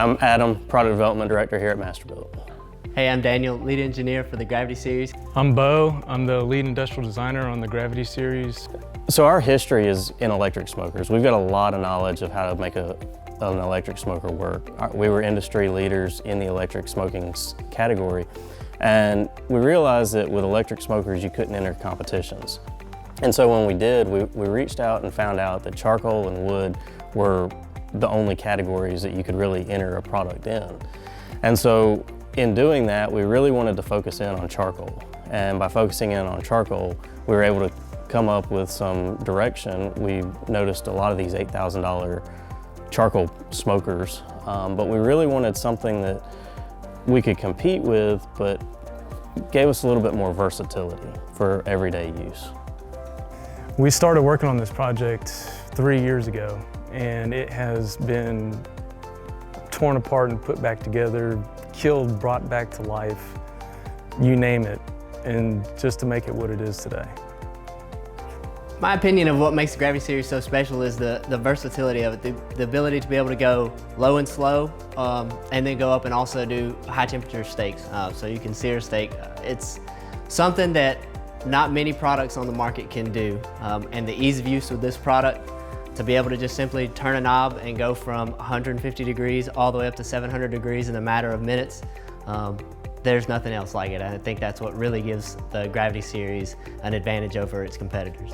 I'm Adam, Product Development Director here at Masterbuilt. Hey, I'm Daniel, Lead Engineer for the Gravity Series. I'm Bo, I'm the Lead Industrial Designer on the Gravity Series. So our history is in electric smokers. We've got a lot of knowledge of how to make an electric smoker work. We were industry leaders in the electric smoking category, and we realized that with electric smokers you couldn't enter competitions. And so when we did, we reached out and found out that charcoal and wood were the only categories that you could really enter a product in. And so in doing that, we really wanted to focus in on charcoal. And by focusing in on charcoal, we were able to come up with some direction. We noticed a lot of these $8,000 charcoal smokers, but we really wanted something that we could compete with, but gave us a little bit more versatility for everyday use. We started working on this project 3 years ago, and it has been torn apart and put back together, killed, brought back to life, you name it, and just to make it what it is today. My opinion of what makes the Gravity Series so special is the versatility of it, the ability to be able to go low and slow, and then go up and also do high temperature steaks. So you can sear a steak. It's something that not many products on the market can do, and the ease of use with this product, to be able to just simply turn a knob and go from 150 degrees all the way up to 700 degrees in a matter of minutes, there's nothing else like it. I think that's what really gives the Gravity Series an advantage over its competitors.